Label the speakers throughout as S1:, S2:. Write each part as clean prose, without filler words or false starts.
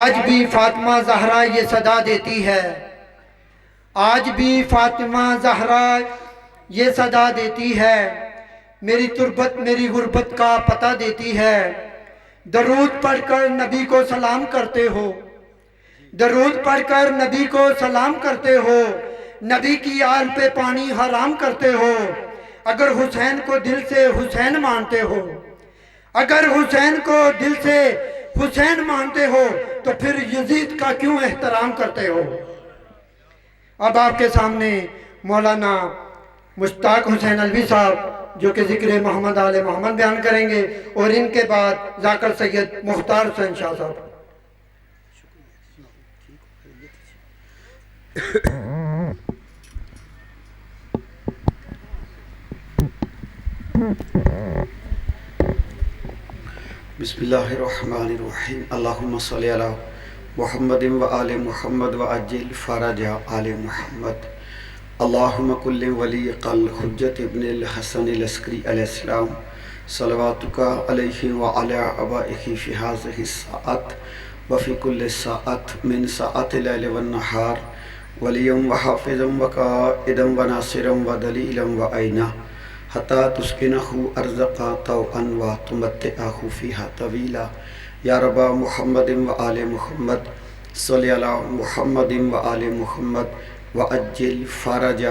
S1: آج بھی فاطمہ زہرا یہ صدا دیتی ہے، آج بھی فاطمہ زہرا یہ صدا دیتی ہے، میری تربت میری غربت کا پتہ دیتی ہے۔ درود پڑھ کر نبی کو سلام کرتے ہو، درود پڑھ کر نبی کو سلام کرتے ہو، نبی کی آل پہ پانی حرام کرتے ہو۔ اگر حسین کو دل سے حسین مانتے ہو، اگر حسین کو دل سے حسین مانتے ہو تو پھر یزید کا کیوں احترام کرتے ہو؟ اب آپ کے سامنے مولانا مشتاق حسین الوی صاحب جو کہ ذکر محمد آل محمد بیان کریں گے، اور ان کے بعد ذاکر سید مختار حسین شاہ صاحب۔
S2: بسم اللہ الرحمن الرحیم۔ اللہم صلی علی محمد و آل محمد و عجل فرج آل محمد۔ اللہم کل ولی قل حجت ابن الحسن العسکری علیہ السلام صلواتک علیہ وعلی آبائہ فی ہذہ الساعۃ وفی کل ساعۃ من ساعات اللیل والنہار ولیا وحافظا وقائدا وناصرا ودلیلا وعینا حتی تسکنہ ارزقا طوعا وتمتعہ فیہا طویلا۔ یا رب محمد و آل محمد صلی علی محمد و آل محمد وعجل فرج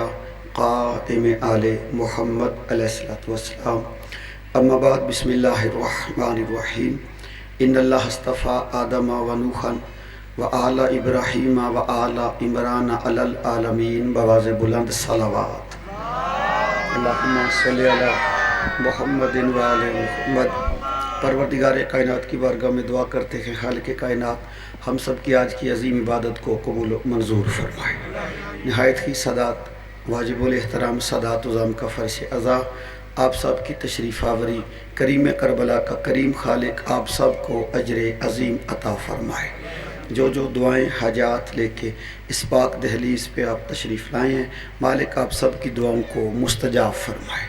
S2: قائم آل محمد علیہ السلام۔ اما بعد، بسم اللہ الرحمن الرحیم۔ ان اللہ اصطفیٰ آدم و نوحا و آل ابراہیم و آل عمران علی العالمین بواز بلند صلوات۔ اللہم صلی علی محمد و آل محمد۔ پروردگار کائنات کی بارگاہ میں دعا کرتے ہیں خالق کائنات ہم سب کی آج کی عظیم عبادت کو قبول و منظور فرمائے۔ نہایت ہی سادات واجب الاحترام سادات عظام کا فرش عزا آپ سب کی تشریف آوری، کریم کربلا کا کریم خالق آپ سب کو اجر عظیم عطا فرمائے۔ جو دعائیں حاجات لے کے اس پاک دہلیز پہ آپ تشریف لائے ہیں، مالک آپ سب کی دعاؤں کو مستجاب فرمائے۔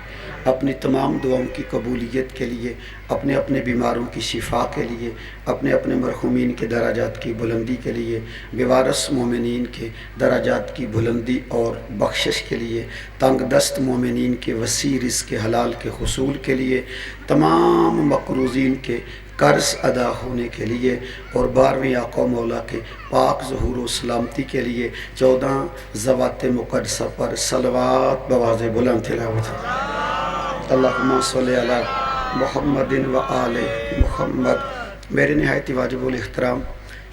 S2: اپنی تمام دعاؤں کی قبولیت کے لیے، اپنے اپنے بیماروں کی شفا کے لیے، اپنے اپنے مرحومین کے درجات کی بلندی کے لیے، بیوارث مومنین کے درجات کی بلندی اور بخشش کے لیے، تنگ دست مومنین کے وسیع رزق حلال کے حصول کے لیے، تمام مقروضین کے قرض ادا ہونے کے لیے، اور 12ویں آقا مولا کے پاک ظہور و سلامتی کے لیے 14 ذوات مقدسہ پر صلوات بواز بلند تلاوت۔ اللہم صلی علی محمد و آل محمد۔ میرے نہایت واجب الاحترام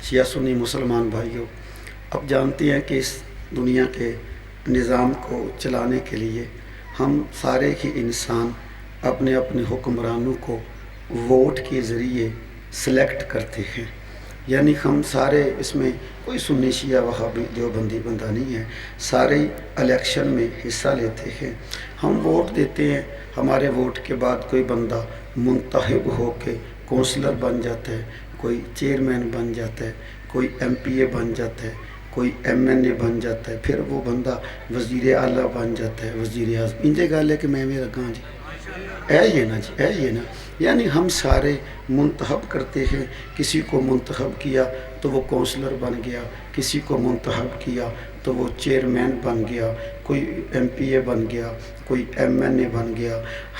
S2: شیعہ سنی مسلمان بھائیوں، اب جانتے ہیں کہ اس دنیا کے نظام کو چلانے کے لیے ہم سارے ہی انسان اپنے اپنے حکمرانوں کو ووٹ کے ذریعے سلیکٹ کرتے ہیں، یعنی ہم سارے اس میں کوئی سنی شیعہ وہابی دیوبندی بندہ نہیں ہے، سارے الیکشن میں حصہ لیتے ہیں، ہم ووٹ دیتے ہیں، ہمارے ووٹ کے بعد کوئی بندہ منتخب ہو کے کونسلر بن جاتا ہے، کوئی چیئرمین بن جاتا ہے، کوئی ایم پی اے بن جاتا ہے، کوئی ایم این اے بن جاتا ہے، پھر وہ بندہ وزیر اعلیٰ بن جاتا ہے، وزیر اعظم۔ انجے گل ہے کہ میں میرا گاں جی یہ نا یعنی ہم سارے منتخب کرتے ہیں، کسی کو منتخب کیا تو وہ کونسلر بن گیا، کسی کو منتخب کیا تو وہ چیئرمین بن گیا، کوئی ایم پی اے بن گیا، کوئی ایم این اے بن گیا۔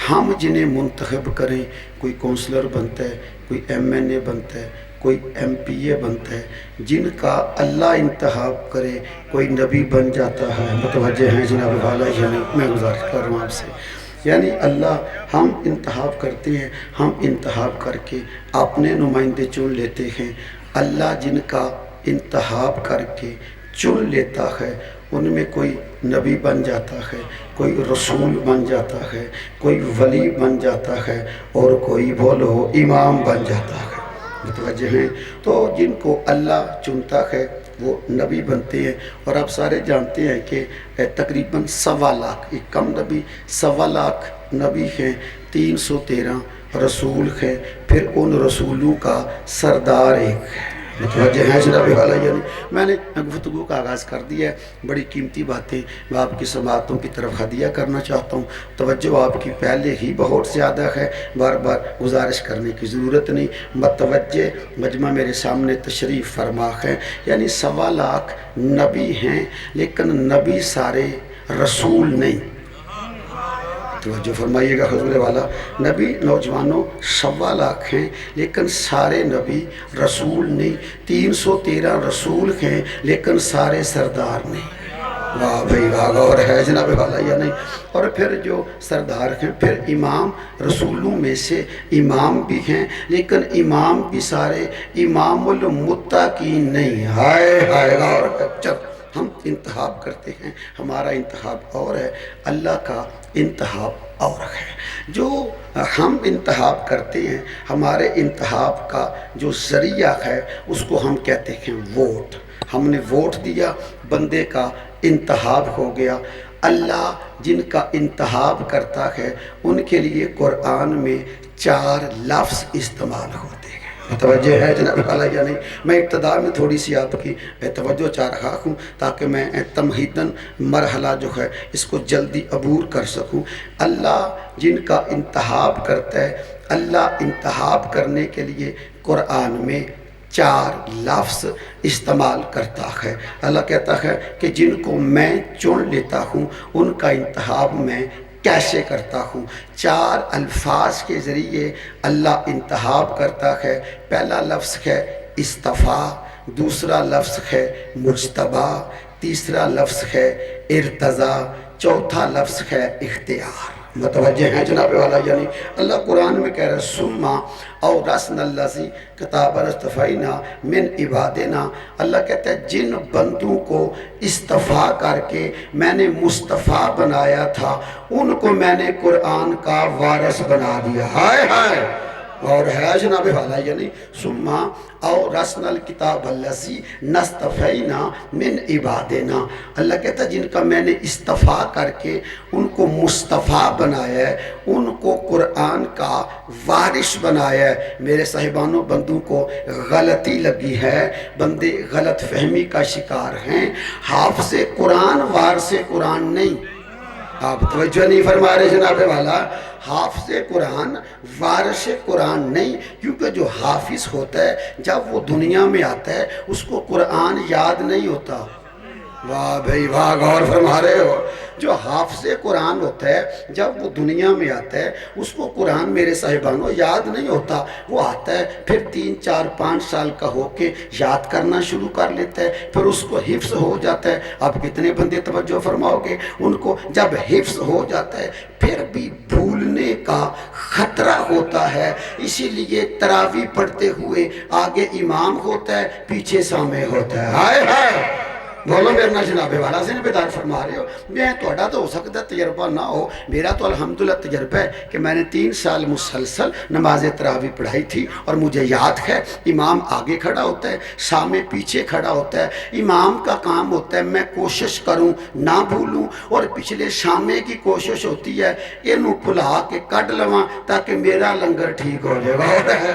S2: ہم جنہیں منتخب کریں، کوئی کونسلر بنتا ہے، کوئی ایم این اے بنتا ہے، کوئی ایم پی اے بنتا ہے، جن کا اللہ انتخاب کرے کوئی نبی بن جاتا ہے۔ متوجہ ہیں جناب والا؟ یعنی میں گزارش کر رہا ہوں آپ سے، یعنی اللہ ہم انتخاب کرتے ہیں، ہم انتخاب کر کے اپنے نمائندے چن لیتے ہیں۔ اللہ جن کا انتخاب کر کے چن لیتا ہے ان میں کوئی نبی بن جاتا ہے، کوئی رسول بن جاتا ہے، کوئی ولی بن جاتا ہے، اور کوئی بولو امام بن جاتا ہے۔ متوجہ ہیں؟ تو جن کو اللہ چنتا ہے وہ نبی بنتے ہیں، اور آپ سارے جانتے ہیں کہ تقریباً 1.25 لاکھ، ایک کم نبی 1.25 لاکھ نبی ہیں، 313 رسول ہیں، پھر ان رسولوں کا سردار ایک ہے۔ متوجہ ہیں جناب والا؟ یعنی میں نے گفتگو کا آغاز کر دیا ہے، بڑی قیمتی باتیں میں آپ کی سماعتوں کی طرف ہدیہ کرنا چاہتا ہوں۔ توجہ آپ کی پہلے ہی بہت زیادہ ہے، بار بار گزارش کرنے کی ضرورت نہیں۔ متوجہ مجمع میرے سامنے تشریف فرما ہے، یعنی 1.25 لاکھ نبی ہیں لیکن نبی سارے رسول نہیں۔ توجہ فرمائیے گا حضور والا، نبی نوجوانوں 1.25 لاکھ ہیں لیکن سارے نبی رسول نہیں۔ 313 رسول ہیں لیکن سارے سردار نہیں۔ واہ بھائی واہ، غور ہے جناب والا یا نہیں؟ اور پھر جو سردار ہیں، پھر امام رسولوں میں سے امام بھی ہیں لیکن امام بھی سارے امام المتقین نہیں۔ ہائے ہائے، غور ہے۔ جب ہم انتخاب کرتے ہیں، ہمارا انتخاب اور ہے، اللہ کا انتخاب اور ہے۔ جو ہم انتخاب کرتے ہیں، ہمارے انتخاب کا جو ذریعہ ہے اس کو ہم کہتے ہیں ووٹ۔ ہم نے ووٹ دیا، بندے کا انتخاب ہو گیا۔ اللہ جن کا انتخاب کرتا ہے ان کے لیے قرآن میں 4 لفظ استعمال ہوتے ہیں۔ توجہ ہے جناب والا یا نہیں؟ میں ابتدا میں تھوڑی سی آپ کی توجہ چاہ رہا ہوں تاکہ میں تمہیداً مرحلہ جو ہے اس کو جلدی عبور کر سکوں۔ اللہ جن کا انتخاب کرتا ہے، اللہ انتخاب کرنے کے لیے قرآن میں 4 لفظ استعمال کرتا ہے۔ اللہ کہتا ہے کہ جن کو میں چن لیتا ہوں ان کا انتخاب میں کیسے کرتا ہوں۔ 4 الفاظ کے ذریعے اللہ انتخاب کرتا ہے۔ پہلا لفظ ہے اصطفیٰ، دوسرا لفظ ہے مجتبیٰ، تیسرا لفظ ہے ارتضیٰ، چوتھا لفظ ہے اختیار۔ متوجہ ہیں جناب والا؟ یعنی اللہ قرآن میں کہہ رہا ہے ثم اورثنا الذی کتاب اصطفینا من عبادنا۔ اللہ کہتا ہے جن بندوں کو اصطفیٰ کر کے میں نے مصطفیٰ بنایا تھا ان کو میں نے قرآن کا وارث بنا دیا۔ ہائے ہائے، اور ہے جناب والا یعنی ثم اورثنا الکتاب الذی نصطفینا من عبادنا۔ اللہ کہتا ہے جن کا میں نے استفا کر کے ان کو مصطفیٰ بنایا ہے، ان کو قرآن کا وارث بنایا ہے۔ میرے صاحبانوں، بندوں کو غلطی لگی ہے، بندے غلط فہمی کا شکار ہیں۔ حافظ قرآن وارث قرآن نہیں۔ آپ توجہ نہیں فرما رہے جناب والا؟ حافظ قرآن وارث قرآن نہیں، کیونکہ جو حافظ ہوتا ہے جب وہ دنیا میں آتا ہے اس کو قرآن یاد نہیں ہوتا۔ واہ بھائی واہ، غور فرما رہے ہو؟ جو حافظ قرآن ہوتا ہے جب وہ دنیا میں آتا ہے اس کو قرآن میرے صاحبانوں یاد نہیں ہوتا۔ وہ آتا ہے پھر 3 4 5 سال کا ہو کے یاد کرنا شروع کر لیتا ہے، پھر اس کو حفظ ہو جاتا ہے۔ اب کتنے بندے توجہ فرماؤ گے؟ ان کو جب حفظ ہو جاتا ہے پھر بھی بھولنے کا خطرہ ہوتا ہے، اسی لیے تراویح پڑھتے ہوئے آگے امام ہوتا ہے، پیچھے سامع ہوتا ہے۔ ہائے ہائے، بولو میرے نا جناب والا سے بیدار فرما رہے ہو؟ میں توڑا تو ہو سکتا تجربہ نہ ہو، میرا تو الحمدللہ تجربہ ہے کہ میں نے 3 سال مسلسل نماز تراویح پڑھائی تھی، اور مجھے یاد ہے امام آگے کھڑا ہوتا ہے، سامنے پیچھے کھڑا ہوتا ہے۔ امام کا کام ہوتا ہے میں کوشش کروں نہ بھولوں، اور پچھلے سامنے کی کوشش ہوتی ہے یہ پھلا کے کٹ لواں تاکہ میرا لنگر ٹھیک ہو جائے۔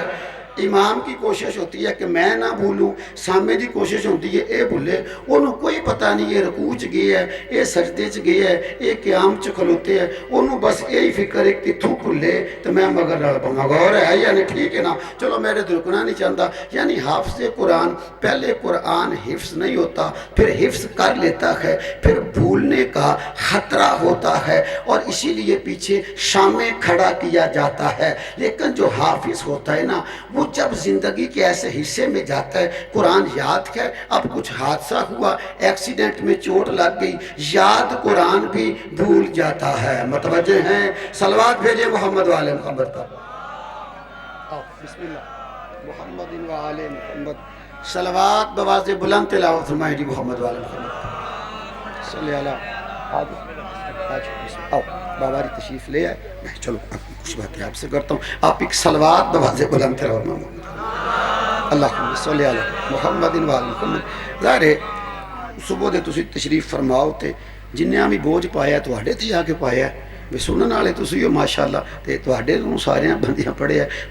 S2: امام کی کوشش ہوتی ہے کہ میں نہ بھولوں، سامنے دی کوشش ہوتی ہے اے بھولے، انہوں کوئی پتہ نہیں یہ رکوع چ گیا ہے، یہ سجدے چ گیا ہے، یہ قیام چ کھلوتے ہیں، انہوں بس یہی فکر ہے کہ تو بھولے تو میں مگر رل پاؤں۔ غور ہے یعنی ٹھیک ہے نا؟ چلو میرے رکنا نہیں چاہتا۔ یعنی حافظ قرآن پہلے قرآن حفظ نہیں ہوتا، پھر حفظ کر لیتا ہے، پھر بھولنے کا خطرہ ہوتا ہے اور اسی لیے پیچھے سامنے کھڑا کیا جاتا ہے۔ لیکن جو حافظ ہوتا ہے نا، وہ جب زندگی کے ایسے حصے میں جاتا ہے، قرآن یاد ہے، اب کچھ حادثہ ہوا، ایکسیڈنٹ میں چوٹ لگ گئی، یاد قرآن بھی بھول جاتا ہے۔ متوجہ ہیں؟ صلوات بھیجیں محمد والے محمد پر۔ بسم اللہ محمد و آل محمد۔ صلوات بواز بلند تلاوت فرمائیں جی محمد والے محمد صلی اللہ علیہ۔ آؤ بابا جی تشریف لے آئے، میں چلو کچھ باتیں آپ سے کرتا ہوں، آپ ایک صلوات بواز بلند تلاوت اللہم صلی اللہ محمد و آل محمد۔ ظاہر ہے صبح دے تسی تشریف فرماؤ تے جنہیں ہمیں بوجھ پایا تو ہڈے تھی آ کے پایا، ਵੀ ਸੁਣਨ ਵਾਲੇ ਤੁਸੀਂ ਹੋ ਮਾਸ਼ਾਅੱਲਾ, ਤੇ ਤੁਹਾਡੇ ਨੂੰ ਸਾਰਿਆਂ ਬੰਦਿਆਂ ਪੜ੍ਹਿਆ,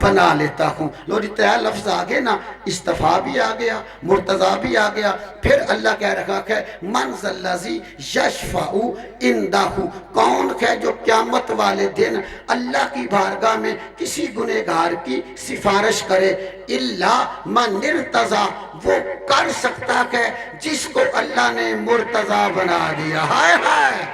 S2: بنا لیتا ہوں۔ لو جی 3 لفظ آگے نا، استفا بھی آ گیا، مرتضی بھی آ گیا، پھر اللہ کہہ رہا ہے من ذا الذی یشفع عندہ، کون ہے جو قیامت والے دن اللہ کی بارگاہ میں کسی گنہگار کی سفارش کرے، الا من ارتضی، وہ کر سکتا ہے جس کو اللہ نے مرتضی بنا دیا۔ ہائے ہائے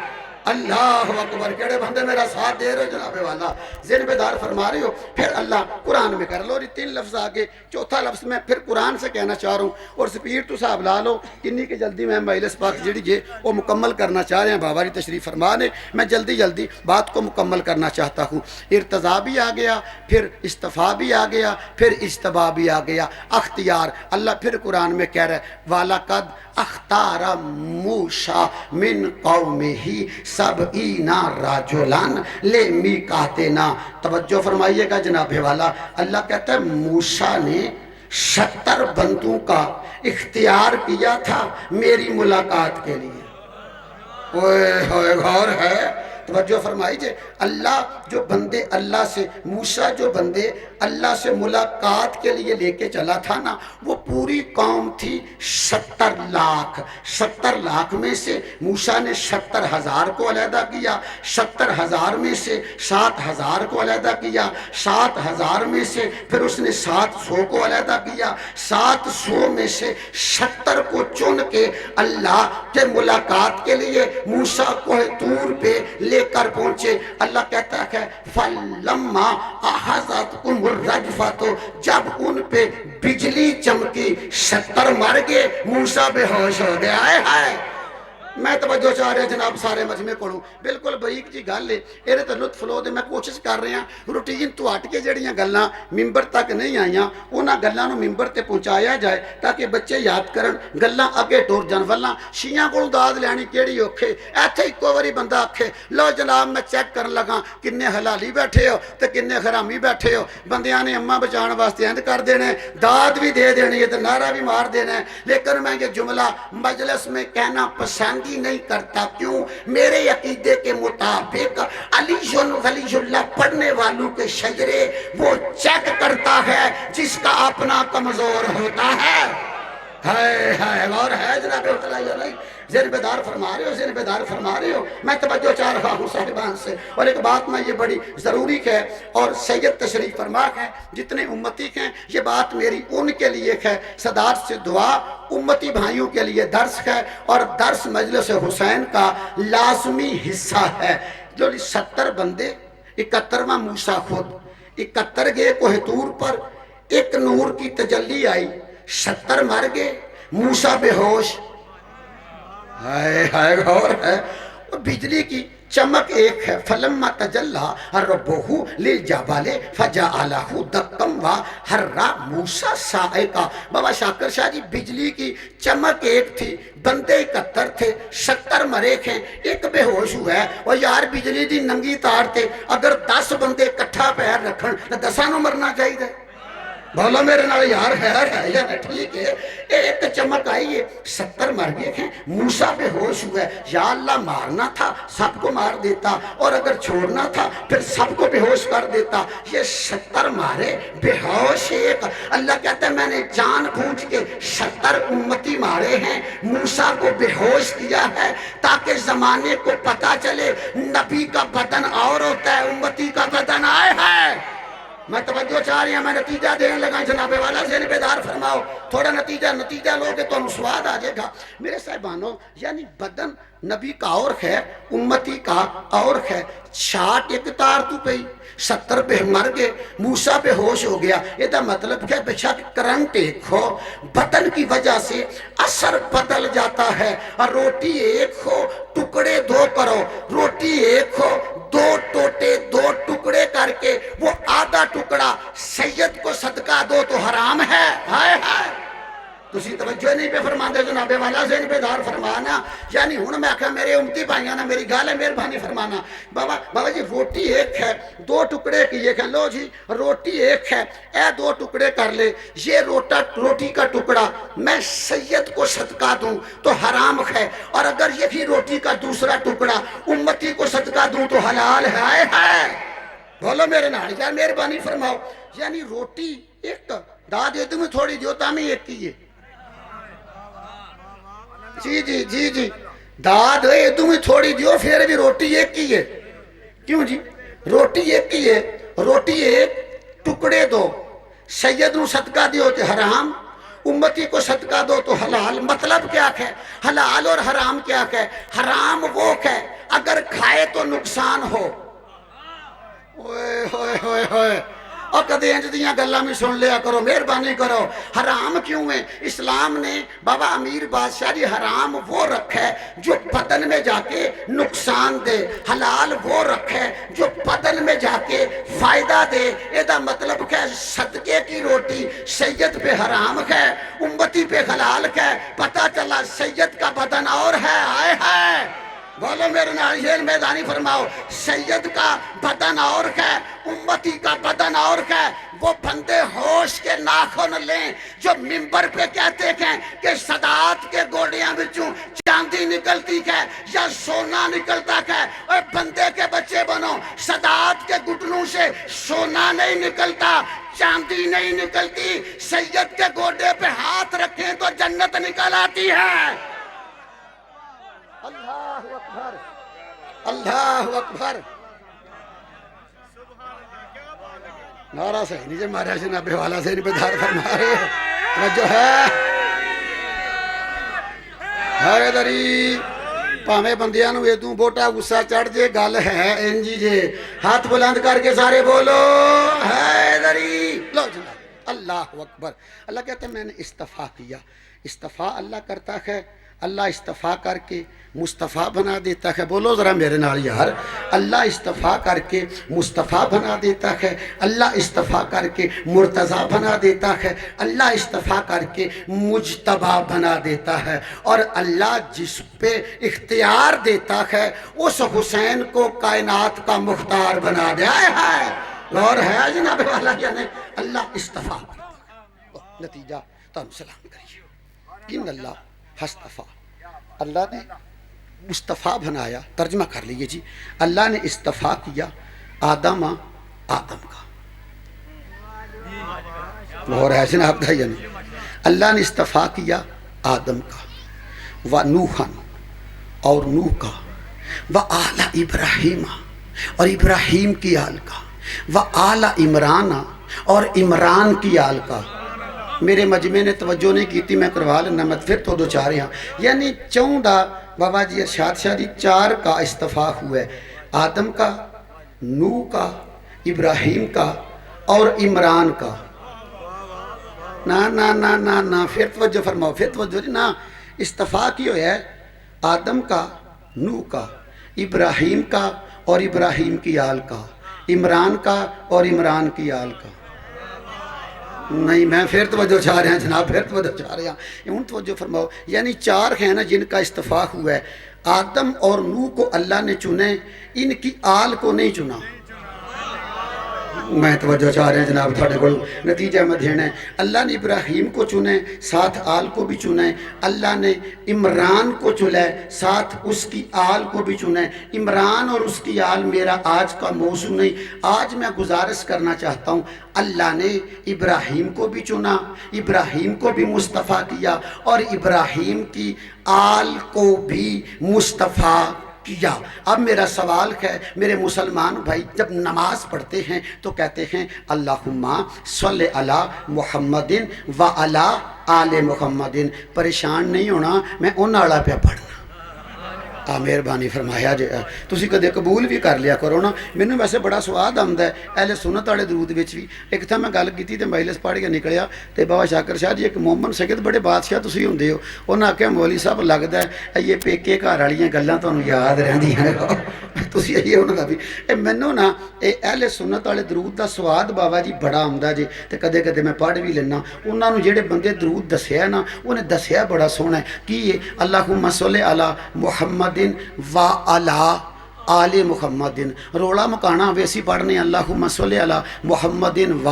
S2: اللہ اکبر، کیڑے بندے میرا ساتھ دے رہے ہو جناب والا، ذہن بیدار فرما رہے ہو۔ پھر اللہ قرآن میں کر لو جی 3 لفظ آگے، چوتھا لفظ میں پھر قرآن سے کہنا چاہ رہا ہوں، اور سپیڈ تو صاحب لا لو کنی کی جلدی میں مجلس پاک جڑی جے وہ مکمل کرنا چاہ رہے ہیں، بابا جی تشریف فرما نے، میں جلدی جلدی بات کو مکمل کرنا چاہتا ہوں۔ ارتضا بھی آ گیا، پھر استفا بھی آ گیا، پھر اجتبا بھی آ گیا، اختیار۔ اللہ پھر قرآن میں کہہ رہا ہے وَلَقَدْ اختار موسیٰ من قومہ سبعین رجلا لمیقاتنا۔ توجہ فرمائیے گا جناب والا، اللہ کہتا ہے موسیٰ نے 70 بندوں کا اختیار کیا تھا میری ملاقات کے لیے۔ اوئے ہوئے غور ہے، توجہ فرمائیے، اللہ جو بندے اللہ سے، موسیٰ جو بندے اللہ سے ملاقات کے لیے لے کے چلا تھا نا، وہ پوری قوم تھی 70 لاکھ۔ 70 لاکھ میں سے موسیٰ نے 70,000 کو علیحدہ کیا، 70,000 میں سے 7,000 کو علیحدہ کیا، 7,000 میں سے پھر اس نے 700 کو علیحدہ کیا، 700 میں سے 70 کو چن کے اللہ کے ملاقات کے لیے موسیٰ کوہ طور پہ لے کر پہنچے۔ اللہ کہتا ہے فَلَمَّا أَخَذَتْهُمُ الرَّجْفَةُ، جب ان پہ بجلی چمکی 70 مر گئے، موسیٰ بے ہوش ہو گیا۔ آئے میں توجہ چاہ رہے جناب سارے مجمع کو، بالکل بریک جی گل ہے، یہ تو لطف لو دے، میں کوشش کر رہے ہیں روٹین تو ہٹ کے جڑیاں گلاں ممبر تک نہیں آئیاں انہاں گلاں نو ممبر تے پہنچایا جائے تاکہ بچے یاد کرن، گلاں اگے ٹور جان۔ ولہ شیعہ کو داد لینی کیڑی اوکھے، ایتھے ایکو واری بندہ آکھے لو جناب میں چیک کرن لگا کنے حلالی بیٹھے ہو تے کنے حرامی بیٹھے ہو، بندیاں نے اماں بچان واسطے اند کر دینے، داد بھی دے دینی ہے تے نعرہ بھی مار دینا ہے، لیکن میں یہ جملہ مجلس میں کہنا پسند ہی نہیں کرتا۔ کیوں؟ میرے عقیدے کے مطابق علی ولی اللہ پڑھنے والوں کے شجرے وہ چیک کرتا ہے جس کا اپنا کمزور ہوتا ہے۔ ہے اور ہے جناب نہیں، ذہن بیدار فرما رہے ہو، ذہن بیدار فرما رہے ہو، میں توجہ چاہ رہا ہوں صاحبان سے۔ اور ایک بات میں یہ بڑی ضروری ہے، اور سید تشریف فرما ہے جتنے امتی ہیں یہ بات میری ان کے لیے ہے، صدات سے دعا امتی بھائیوں کے لیے درس ہے، اور درس مجلس حسین کا لازمی حصہ ہے۔ جو 70 بندے، 71واں موسیٰ خود 71 گئے کوہ طور پر، ایک نور کی تجلی آئی، 70 مر گئے، موسیٰ بے ہوش۔ ہائے غور ہے، اور بجلی کی چمک ایک ہے، فلما تجلی ربہ للجبل فجعلہ دکا وحرّا موسیٰ صاعقا۔ بابا شاکر شاہ جی بجلی کی چمک ایک تھی، بندے 71 تھے، 70 مرے تھے، ایک بے ہوش ہوا ہے۔ اور یار بجلی دی ننگی تار تے اگر 10 بندے کٹھا پیر رکھن تو 10 نو مرنا چاہیے۔ بولا میرے نال یار خیر ہے یا نہیں، ٹھیک ہے، ایک چمک آئی ہے، 70 مر گئے ہیں، موسیٰ بے ہوش ہوا ہے۔ یا اللہ مارنا تھا سب کو مار دیتا، اور اگر چھوڑنا تھا پھر سب کو بے ہوش کر دیتا۔ یہ 70 مارے بے ہوش ایک۔ اللہ کہتا ہے میں نے جان بوجھ کے 70 امتی مارے ہیں، موسیٰ کو بے ہوش کیا ہے تاکہ زمانے کو پتا چلے نبی کا بدن اور ہوتا ہے، امتی کا بدن آئے ہے۔ میں توجہ چاہ رہی ہوں، میں نتیجہ دینے لگا جناب والا، ذہن بیدار فرماؤ، تھوڑا نتیجہ لوگے تو سواد آ جائے گا میرے صاحبانوں۔ یعنی بدن نبی کا اور ہے، امتی کا اور ہے۔ 60 ایک تار تو پئی، 70 پہ مر گئے، موسیٰ پہ ہوش ہو گیا۔ یہ دا مطلب کیا؟ بے شک کرنٹ ایک ہو، بدن کی وجہ سے اثر بدل جاتا ہے۔ اور روٹی ایک ہو ٹکڑے 2 کرو، روٹی ایک ہو 2 ٹوٹے 2 ٹکڑے کر کے وہ آدھا ٹکڑا سید کو صدقہ دو تو حرام ہے۔ ہائے ہائے تسی توجہ نہیں پہ فرما دے جناب والا، ذہن بیدار فرمانا۔ یعنی ہن میں آکھا میرے امتی بھائیاں نا میری گال ہے، مہربانی فرمانا۔ بابا جی روٹی ایک ہے، 2 ٹکڑے کیے کہ لو جی روٹی ایک ہے، اے 2 ٹکڑے کر لے، یہ روٹی کا ٹکڑا میں سید کو صدقہ دوں تو حرام ہے، اور اگر یہی روٹی کا دوسرا ٹکڑا امتی کو صدقہ دوں تو حلال ہے۔ بولو میرے نال یار مہربانی فرماؤ یعنی روٹی ایک دا دے تمہیں تھوڑی دیو تامی ایک کی ہے جی جی جی جی داد ہے تمہیں تھوڑی دیو پھر بھی روٹی ایک کی ہے کیوں جی روٹی ایک کی ہے روٹی ایک ٹکڑے دو سید نو صدقہ دیو تے حرام امتی کو صدقہ دو تو حلال مطلب کیا ہے حلال اور حرام کیا ہے حرام وہ ہے اگر کھائے تو نقصان ہو اوئے ہوئے ہوئے ہوئے اور کدے انج دیاں گلاں میں سن لیا کرو مہربانی کرو حرام کیوں ہے اسلام نے بابا امیر بادشاہ جی حرام وہ رکھے جو بدن میں جا کے نقصان دے حلال وہ رکھے جو بدن میں جا کے فائدہ دے ایدہ مطلب کہ صدقے کی روٹی سید پہ حرام ہے امتی پہ حلال ہے پتہ چلا سید کا بدن اور ہے آئے ہے بولو میرے ناظرین میدانی فرماؤ سید کا بدن اور ہے امتی کا بدن اور ہے وہ بندے ہوش کے ناخن لیں جو منبر پہ کہتے ہیں کہ سادات کے گوڑیاں بچوں چاندی نکلتی ہے یا سونا نکلتا ہے اور بندے کے بچے بنو سادات کے گھٹنوں سے سونا نہیں نکلتا چاندی نہیں نکلتی سید کے گوڑے پہ ہاتھ رکھیں تو جنت نکل آتی ہے اللہ اکبر اللہ اکبر نعرہ صحیح نیچے ماریا جناب والا سے نہیں بدھار فرما رہے توجہ ہے دری پامے بندیاں نو ایدوں بوٹا غصہ چڑھ جے گل ہے انجی جے ہاتھ بلند کر کے سارے بولو ہے دری لو جناب اللہ اکبر اللہ کہتے ہیں میں نے استفا کیا استفا اللہ کرتا ہے اللہ استفا کر کے مصطفیٰ بنا دیتا ہے بولو ذرا میرے نال یار اللہ استفا کر کے مصطفیٰ بنا دیتا ہے اللہ استفا کر کے مرتضیٰ بنا دیتا ہے اللہ استفا کر کے مجتبیٰ بنا دیتا ہے اور اللہ جس پہ اختیار دیتا ہے اس حسین کو کائنات کا مختار بنا دیا ہے اور ہے جناب والا یعنی اللہ استفا کرتا ہے نتیجہ تو ہم سلام کریے ان اللہ ہستفا اللہ نے مصطفیٰ بنایا ترجمہ کر لیجئے جی اللہ نے استفا کیا آدم کا اور ایسے نہ آپ یعنی اللہ نے استفا کیا آدم کا و نوحن اور نوح کا و آل ابراہیم اور ابراہیم کی آل کا و آل عمران اور عمران کی آل کا میرے مجمع نے توجہ نہیں کی تھی میں کروا لینا میں پھر تو دو چار یہاں یعنی 14 بابا جی ارشاد شاہ جی 4 کا استفا ہوا ہے آدم کا نوح کا ابراہیم کا اور عمران کا نا پھر توجہ فرماؤ پھر توجہ نا استفا کی ہوا ہے آدم کا نوح کا ابراہیم کا اور ابراہیم کی آل کا عمران کا اور عمران کی آل کا نہیں میں پھر توجہ چاہ رہا ہوں جناب پھر توجہ چاہ رہا ہوں ان توجہ فرماؤ یعنی 4 ہیں نا جن کا استفا ہوا ہے آدم اور نوح کو اللہ نے چنے ان کی آل کو نہیں چنا میں توجہ چاہ رہے ہیں جناب تھوڑے کو نتیجہ میں دینا ہے اللہ نے ابراہیم کو چنے ساتھ آل کو بھی چنے اللہ نے عمران کو چنے ساتھ اس کی آل کو بھی چنے عمران اور اس کی آل میرا آج کا موضوع نہیں آج میں گزارش کرنا چاہتا ہوں اللہ نے ابراہیم کو بھی چنا ابراہیم کو بھی مصطفیٰ کیا اور ابراہیم کی آل کو بھی مصطفیٰ کیا اب میرا سوال ہے میرے مسلمان بھائی جب نماز پڑھتے ہیں تو کہتے ہیں اللہم صلی علی محمد و علی آل محمد پریشان نہیں ہونا میں ان آلا پہ پڑھنا مہربانی فرمایا جی تسی کدے قبول بھی کر لیا کرو نا مینوں ویسے بڑا سواد آمدا ہے اہل سنت والے درود وچ بھی ایک تھا میں گل کیتی تے مجلس پڑھ کے نکلیا تے بابا شاکر شاہ جی ایک مومن سید بڑے بادشاہ تسی ہوندے ہو انہاں آکھیا مولوی صاحب لگدا ہے یہ پیکے گھر والیاں گلاں تانوں یاد رہندیاں تسی یہ انہاں دا بھی مینوں نا اہل سنت والے درود دا سواد بابا جی بڑا آمدا جی تے کدے کدے میں پڑھ بھی لینا انہاں نوں جڑے بندے درود دسیا نا انہیں دسیا بڑا سوہنا ہے کی اللہم صلی علی محمد و علی آل محمد رولا مکانا ویسی پڑھنے اللہم صلی علی محمد و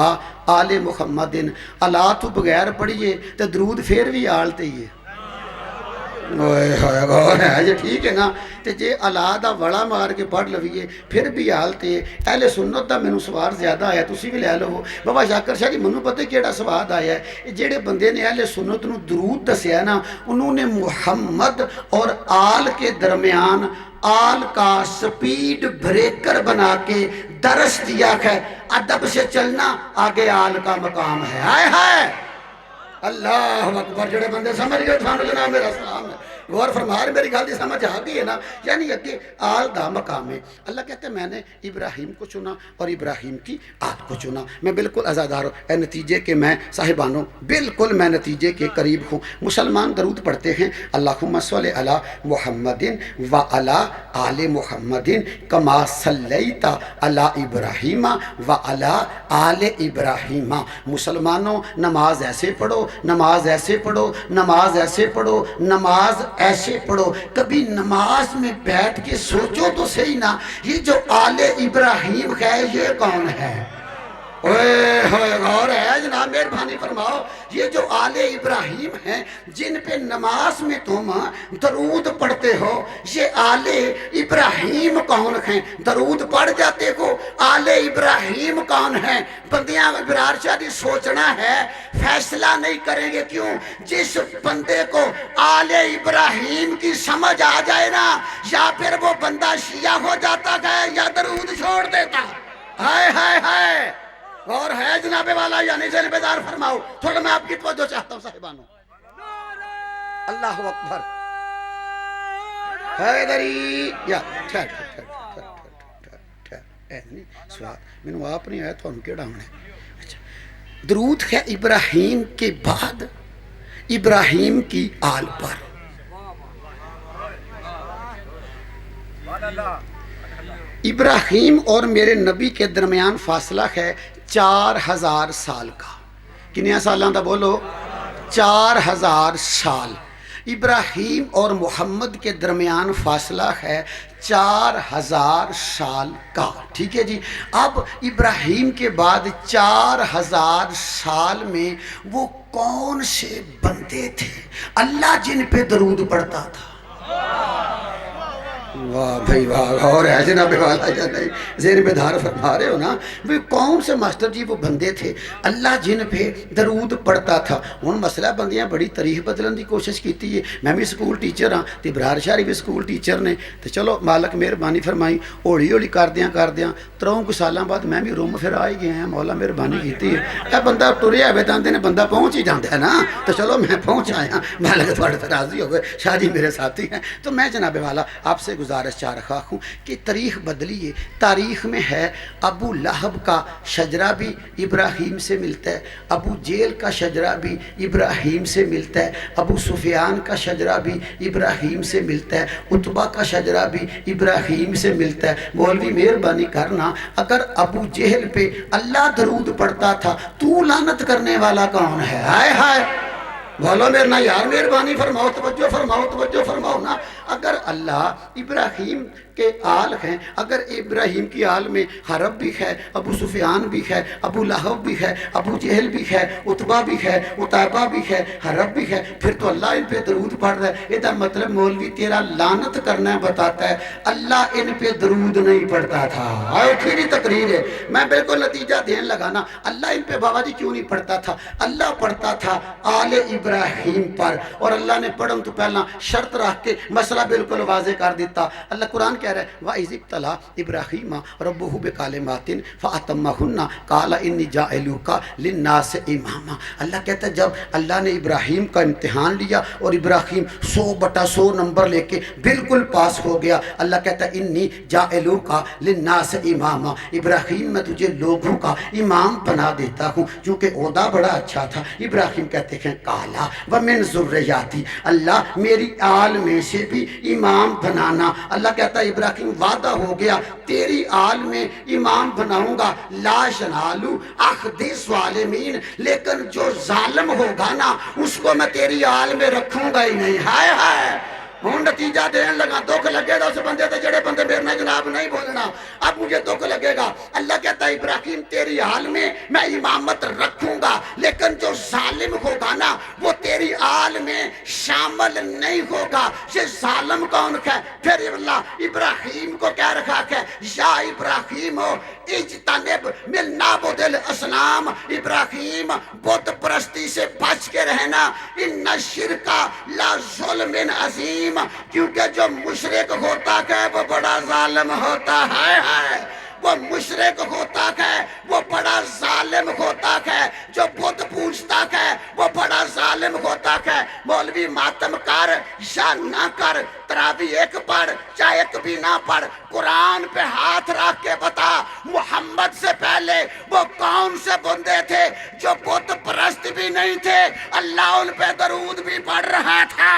S2: آل محمد اللہ تو بغیر پڑھیے تو درود پھر بھی آل تے ہی ہے اوئے ہوئے غور ہے جی ٹھیک ہے نا تے جے اللہ دا وڑا مار کے پڑھ لویے پھر بھی حال تے اہل سنت دا مینوں سواد زیادہ آیا تسی بھی لے لو بابا شاکر شاہ جی منوں پتہ کیڑا سواد آیا ہے جڑے بندے نے اہل سنت نو درود دسیا نا انہوں نے محمد اور آل کے درمیان آل کا سپیڈ بریکر بنا کے درس دیا ہے ادب سے چلنا آگے آل کا مقام ہے ہائے ہائے اللہ اکبر جڑے بندے سمجھ گئے تھانو جناب میرا سلام ہے غور فرما رہے میری گل دی سمجھ آ گئی ہے نا یعنی اگے آل دا مقام ہے اللہ کہتے ہیں میں نے ابراہیم کو چنا اور ابراہیم کی آل کو چنا میں بالکل آزادار ہوں اے نتیجے کے میں صاحبانوں بالکل میں نتیجے کے قریب ہوں مسلمان درود پڑھتے ہیں اللہم صلی علی محمد و علی آل محمد کما صلیت علی ابراہیم و علی آل ابراہیم مسلمانوں نماز ایسے پڑھو نماز ایسے پڑھو نماز ایسے پڑھو نماز ایسے پڑھو کبھی نماز میں بیٹھ کے سوچو تو صحیح نا یہ جو آل ابراہیم ہے یہ کون ہے اوئے ہوئے غور ہے جناب مہربانی فرماؤ یہ جو آل ابراہیم ہیں جن پہ نماز میں تم درود پڑھتے ہو یہ آل ابراہیم کون ہیں درود پڑھ جاتے ہو آل ابراہیم کون ہیں بندیاں ابرار شاہ جی سوچنا ہے فیصلہ نہیں کریں گے کیوں جس بندے کو آل ابراہیم کی سمجھ آ جائے نا یا پھر وہ بندہ شیعہ ہو جاتا ہے یا درود چھوڑ دیتا ہائے ہائے ہائے اور ہے جناب والا یعنی ذہن بیدار فرماؤ تھوڑا میں آپ کی توجہ چاہتا ہوں صاحبانوں اللہ اکبر حیدری یا سواد میں نے آپ نہیں آیا تو انہوں کیڑا ہونے درود ہے ابراہیم کے بعد ابراہیم کی آل پر ابراہیم اور میرے نبی کے درمیان فاصلہ ہے 4000 سال کا کنیا سالوں دا بولو 4000 سال ابراہیم اور محمد کے درمیان فاصلہ ہے 4000 سال کا ٹھیک ہے جی اب ابراہیم کے بعد 4000 سال میں وہ کون سے بندے تھے اللہ جن پہ درود پڑھتا تھا واہ بھائی واہ اور ہے جناب والا یا نہیں زیر بیدار فرما رہے ہو نا وہ کون سے ماسٹر جی وہ بندے تھے اللہ جن پہ درود پڑھتا تھا ان مسئلہ بندیاں بڑی تاریخ بدلن دی کوشش کیتی ہے میں بھی سکول ٹیچر ہاں تے ابرار شاہ بھی سکول ٹیچر نے تو چلو مالک مہربانی فرمائی ہولی ہولی کردیاں 3 کچھ سالاں بعد میں بھی روم پھر آئی گیا مولا مہربانی کیتی ہے اے بندہ ٹریا ہوئے داندے نے بندہ پہنچ ہی جاندہ ہے نا تو چلو میں پہنچ آیا مالک تھوڑے سے راضی ہو گئے شاہ جی میرے ساتھی ہیں تو میں جناب والا آپ سے گزارش چاہ رہا ہوں کہ تاریخ بدلیے تاریخ میں ہے ابو لہب کا شجرہ بھی ابراہیم سے ملتا ہے ابو جیل کا شجرہ بھی ابراہیم سے ملتا ہے ابو سفیان کا شجرہ بھی ابراہیم سے ملتا ہے عتبہ کا شجرہ بھی ابراہیم سے ملتا ہے مولوی مہربانی کرنا اگر ابو جہل پہ اللہ درود پڑھتا تھا تو لعنت کرنے والا کون ہے ہائے ہائے بولو میرے نا یار مہربانی فرماؤ توجہ فرماؤ نا اگر اللہ ابراہیم کے آل ہیں اگر ابراہیم کی آل میں حرب بھی ہے ابو سفیان بھی ہے ابو لہب بھی ہے ابو جہل بھی ہے عتبہ بھی ہے عتیبہ بھی ہے حرب بھی ہے پھر تو اللہ ان پہ درود پڑھ رہا ہے یہ مطلب مولوی تیرا لعنت کرنا بتاتا ہے اللہ ان پہ درود نہیں پڑھتا تھا آئے پھری تقریر ہے میں بالکل نتیجہ دین لگانا اللہ ان پہ بابا جی کیوں نہیں پڑھتا تھا اللہ پڑھتا تھا آل ابراہیم پر اور اللہ نے پڑھن تو پہلا شرط رکھ کے مسئلہ بالکل واضح کر دیتا اللہ قرآن کہہ رہا ہے وَإِذِ ابْتَلَىٰ إِبْرَاهِيمَ رَبُّهُ بِكَلِمَاتٍ فَأَتَمَّهُنَّ قَالَ إِنِّي جَاعِلُكَ لِلنَّاسِ إِمَامًا اللہ کہتا ہے جب اللہ نے ابراہیم کا امتحان لیا اور ابراہیم 100/100 نمبر لے کے بالکل پاس ہو گیا اللہ کہتا ہے إِنِّي جَاعِلُكَ لِلنَّاسِ إِمَامًا ابراہیم میں تجھے لوگوں کا امام بنا دیتا ہوں کیونکہ عہدہ بڑا اچھا تھا ابراہیم کہتے ہیں کالا وَمِن ذُرِّيَّاتِي اللہ میری آل میں سے بھی امام بنانا اللہ کہتا ہے ابراہیم وعدہ ہو گیا تیری آل میں امام بناؤں گا لا شنالو اخدی ظالمین لیکن جو ظالم ہوگا نا اس کو میں تیری آل میں رکھوں گا ہی نہیں ہائے ہائے ہوں نتیجہ دین لگا، دکھ لگے گا اس بندے تے جڑے بندے میرے میں جناب نہیں بولنا، اب مجھے دکھ لگے گا۔ اللہ کہتا ہے ابراہیم تیری حال میں میں امامت رکھوں گا، لیکن جو ظالم ہوگا نا وہ تیری حال میں شامل نہیں ہوگا۔ یہ ظالم کون ہے؟ پھر اللہ ابراہیم کو کہہ رکھا کہ یا ابراہیم اجتنب من نعبد الاسلام، ابراہیم بت پرستی سے بچ کے رہنا، ان الشرک لا ظلم عظیم، کیونکہ جو مشرک ہوتا ہے وہ بڑا ظالم ہوتا ہے، وہ مشرک ہوتا ہے وہ بڑا ظالم ہوتا ہے، جو بت پوجتا ہے وہ بڑا ظالم ہوتا ہے۔ مولوی ماتم کر یا نہ کر، تراوی ایک پڑھ چاہے ایک بھی نہ پڑھ، قرآن پہ ہاتھ رکھ کے بتا محمد سے پہلے وہ کون سے بندے تھے جو بت پرست بھی نہیں تھے، اللہ ان پہ درود بھی پڑھ رہا تھا۔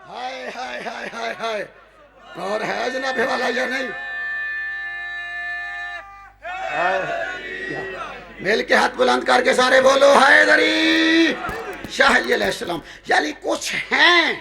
S2: ہائے ہائے ہائے ہائے ہائے، اور ہے جناب والا یا نہیں؟ مل کے ہاتھ بلند کر کے سارے بولو حیدری شاہ علی علیہ السلام، یعنی کچھ ہیں۔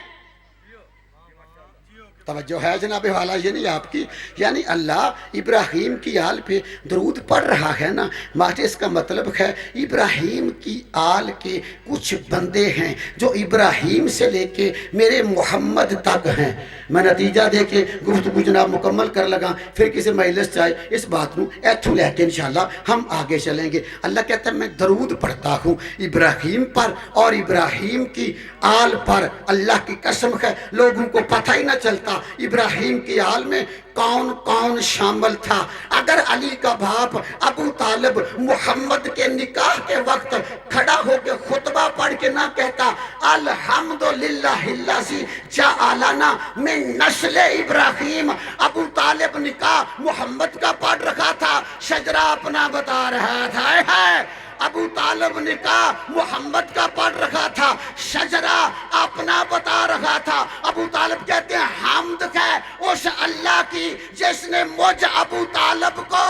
S2: توجہ ہے جناب والا یہ نہیں آپ کی؟ یعنی اللہ ابراہیم کی آل پہ درود پڑھ رہا ہے نا، ماتے اس کا مطلب ہے ابراہیم کی آل کے کچھ بندے ہیں جو ابراہیم سے لے کے میرے محمد تک ہیں۔ میں نتیجہ دے کے گفتگو جناب مکمل کر لگا، پھر کسی مجلس چاہے اس بات نو ایتھو لے کے انشاءاللہ ہم آگے چلیں گے۔ اللہ کہتا ہے میں درود پڑھتا ہوں ابراہیم پر اور ابراہیم کی آل پر۔ اللہ کی قسم ہے لوگوں کو پتہ ہی نہ چلتا ابراہیم کی آل میں کون کون شامل تھا۔ اگر علی کا باپ ابو طالب محمد کے نکاح کے وقت کھڑا ہو کے خطبہ پڑھ کے نہ کہتا الحمدللہ الذی جعلنا من نسل ابراہیم، ابو طالب نکاح محمد کا پڑھ رکھا تھا، شجرہ اپنا بتا رہا تھا۔ ابو طالب نکاح محمد کا پڑھ رکھا تھا، شجرہ اپنا بتا رہا تھا۔ ابو طالب کہتے ہیں حمد ہے اس اللہ کی جس نے مجھ ابو طالب کو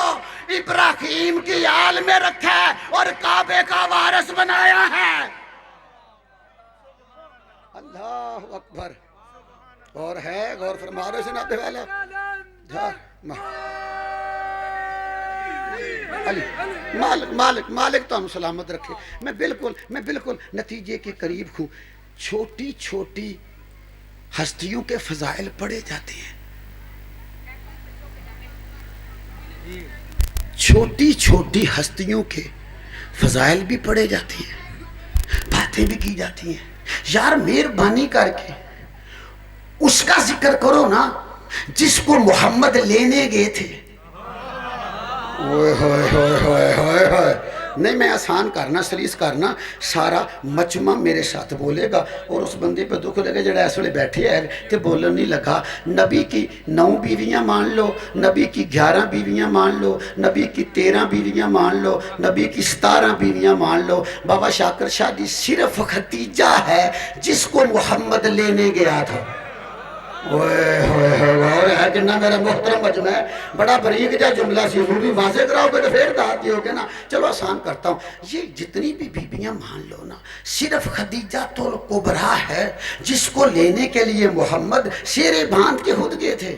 S2: ابراہیم کی آل میں رکھا ہے اور کعبے کا وارث بنایا ہے۔ اللہ اکبر، اور ہے غور فرما رہے جناب والا علی مالک تو ہم سلامت رکھے۔ میں بالکل نتیجے کے قریب ہوں۔ چھوٹی چھوٹی ہستیوں کے فضائل پڑھے جاتے ہیں، چھوٹی چھوٹی ہستیوں کے فضائل بھی پڑھے جاتے ہیں، باتیں بھی کی جاتی ہیں۔ یار مہربانی کر کے اس کا ذکر کرو نا جس کو محمد لینے گئے تھے۔ نہیں میں آسان کرنا سلیس کرنا، سارا مجمع میرے ساتھ بولے گا اور اس بندے پہ دکھ لگے جڑا اس ویلے بیٹھے ہے کہ بولن نہیں لگا۔ نبی کی 9 بیویاں مان لو، نبی کی 11 بیویاں مان لو، نبی کی 13 بیویاں مان لو، نبی کی 17 بیویاں مان لو، بابا شاکر شادی صرف خدیجہ ہے جس کو محمد لینے گیا تھا۔ اور ہے کہنا میرا محترم مجمع ہے، بڑا بریک جا جملہ سی ضروری واضح کراؤ گے تو پھر داد دیو گے نا۔ چلو آسان کرتا ہوں، یہ جتنی بھی بیویاں مان لو نا، صرف خدیجہ تو کبریٰ ہے جس کو لینے کے لیے محمد شیرے باندھ کے خود گئے تھے۔